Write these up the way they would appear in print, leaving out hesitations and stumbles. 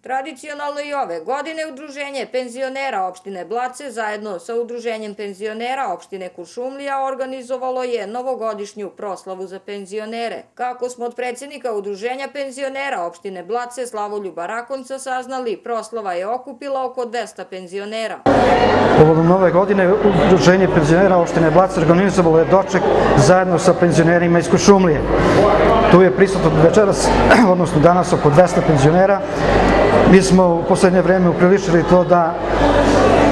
Tradicionalno i ove godine Udruženje penzionera opštine Blace zajedno sa Udruženjem penzionera opštine Kuršumlija organizovalo je novogodišnju proslavu za penzionere. Kako smo od predsjednika Udruženja penzionera opštine Blace Slavoljuba Rakonca saznali, proslava je okupila oko 200 penzionera. Povodom nove godine Udruženje penzionera opštine Blace organizovalo je doček zajedno sa penzionerima iz Kuršumlije. Tu je prisutno večeras, odnosno danas, oko 200 penzionera. Mi smo u poslednje vreme upriličili to da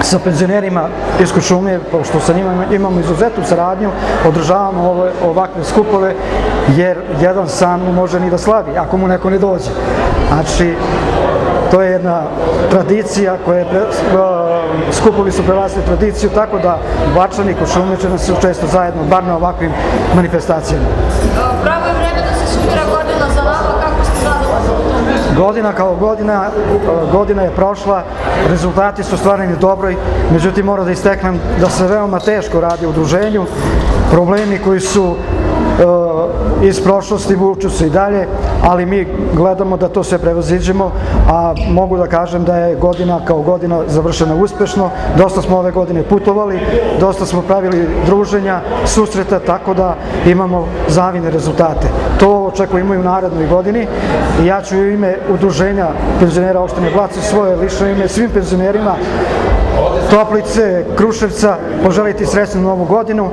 sa penzionerima iz Kuršumlije, pošto sa njima imamo izuzetnu saradnju, održavamo ovakve skupove, jer jedan sam ne može ni da slavi, ako mu neko ne dođe. Znači, to je jedna tradicija skupovi su prelazili tradiciju, tako da Blačani i Kuršumljačani su često zajedno, bar na ovakvim manifestacijama. Pravo je vreme da se sumira godina za nama, kako ste zadovoljni? Godina kao godina je prošla, rezultati su stvarni dobroj, međutim moram da istaknem da se veoma teško radi u udruženju, problemi koji su iz prošlosti vuču se i dalje, ali mi gledamo da to sve prevaziđemo, a mogu da kažem da je godina kao godina završena uspešno. Dosta smo ove godine putovali, dosta smo pravili druženja, susreta, tako da imamo zavidne rezultate. To očekujemo i u narednoj godini i ja ću u ime Udruženja penzionera opštine Blace, svoje lično ime, svim penzionerima Toplice, Kruševca poželiti srećnu novu godinu,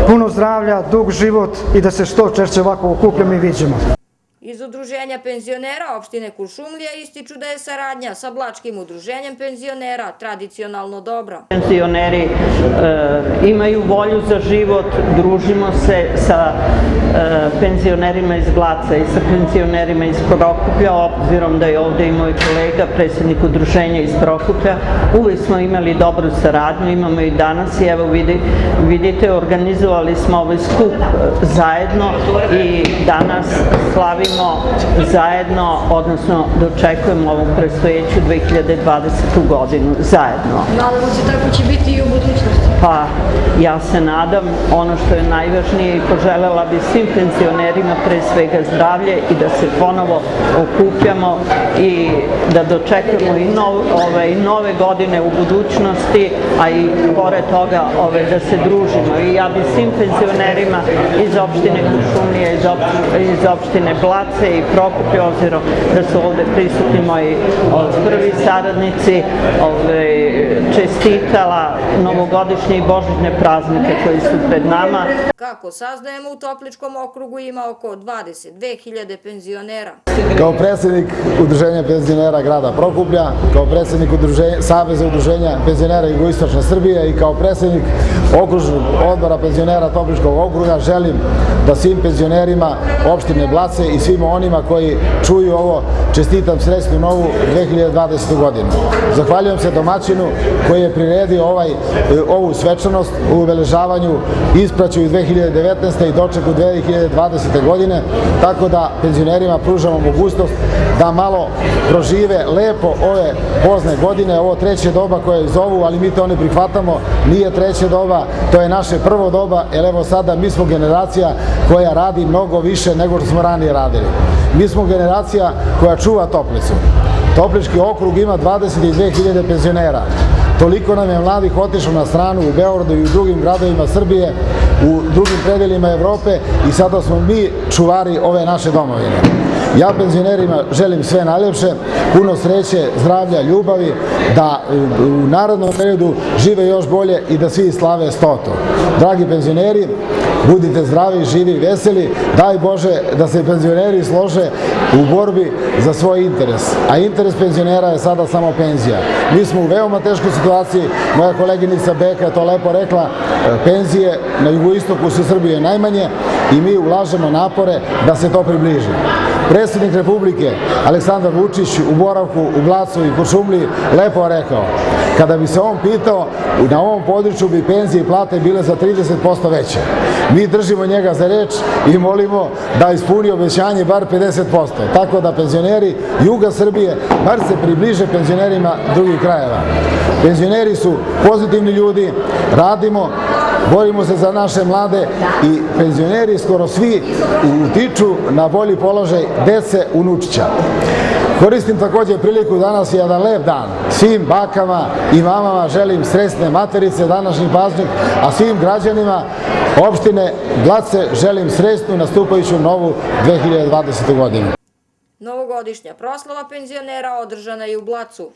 puno zdravlja, dug život i da se što češće ovako okupljamo i viđemo. Iz Udruženja penzionera opštine Kuršumlija ističu da je saradnja sa Blačkim udruženjem penzionera tradicionalno dobra. Penzioneri imaju volju za život, družimo se sa penzionerima iz Blaca i sa penzionerima iz Prokuplja, obzirom da je ovde i moj kolega, predsjednik udruženja iz Prokuplja. Uvijek smo imali dobru saradnju, imamo i danas i evo vidite, organizovali smo ovaj skup zajedno i danas slavimo zajedno, odnosno dočekujemo ovu predstojeću 2020. godinu zajedno. Nadamo se tako će biti i u budućnosti. Pa, ja se nadam, ono što je najvažnije i poželjela bi svim penzionerima pre svega zdravlje i da se ponovo okupljamo i da dočekujemo i nove godine u budućnosti, a i pored toga da se družimo. I ja bi svim penzionerima iz opštine Kuršumlija, iz opštine Blace i Prokuplja, obzirom da su ovde prisutni moji prvi saradnici, čestitala novogodišnje i božićne praznike koji su pred nama. Kako saznajemo, u Topličkom okrugu ima oko 22.000 penzionera. Kao predsjednik Udruženja penzionera grada Prokuplja, kao predsjednik Saveza udruženja penzionera Jugoistočne Srbije i kao predsjednik okružnog odbora penzionera Topličkog okruga želim da svim penzionerima opštine Blace i svima onima koji čuju ovo čestitam srećnu novu 2020. godinu. Zahvaljujem se domaćinu koji je priredio ovu svečanost u obeležavanju ispraćaju 2019. i dočeku 2020. godine, tako da penzionerima pružamo mogućnost da malo prožive lepo ove pozne godine, ovo treće doba koje zovu, ali mi to ne prihvatamo, nije treće doba, to je naše prvo doba, jer evo sada mi smo generacija koja radi mnogo više nego što smo ranije radili. Mi smo generacija koja čuva Toplicu. Toplički okrug ima 22.000 penzionera. Toliko nam je mladih otišlo na stranu u Beogradu i u drugim gradovima Srbije, u drugim predelima Evrope i sada smo mi čuvari ove naše domovine. Ja penzionerima želim sve najlepše, puno sreće, zdravlja, ljubavi, da u narednom periodu žive još bolje i da svi slave 100. Dragi penzioneri, budite zdravi, živi, veseli, daj Bože da se penzioneri slože u borbi za svoj interes. A interes penzionera je sada samo penzija. Mi smo u veoma teškoj situaciji, moja koleginica Beka je to lepo rekla, penzije na jugoistoku su Srbije najmanje i mi ulažemo napore da se to približi. Predsjednik Republike Aleksandar Vučić u boravku u Blacu i Kuršumliji lepo rekao, kada bi se on pitao, na ovom području bi penzije i plate bile za 30% veće. Mi držimo njega za reč i molimo da ispuni obećanje bar 50%. Tako da penzioneri juga Srbije bar se približe penzionerima drugih krajeva. Penzioneri su pozitivni ljudi, radimo, borimo se za naše mlade i penzioneri skoro svi utiču na bolji položaj dece unučića. Koristim također priliku, danas je jedan lep dan. Svim bakama i mamama želim sretne materice današnji praznik, a svim građanima opštine Blace želim sretnu nastupajuću novu 2020. godinu. Novogodišnja proslava penzionera održana je u Blacu.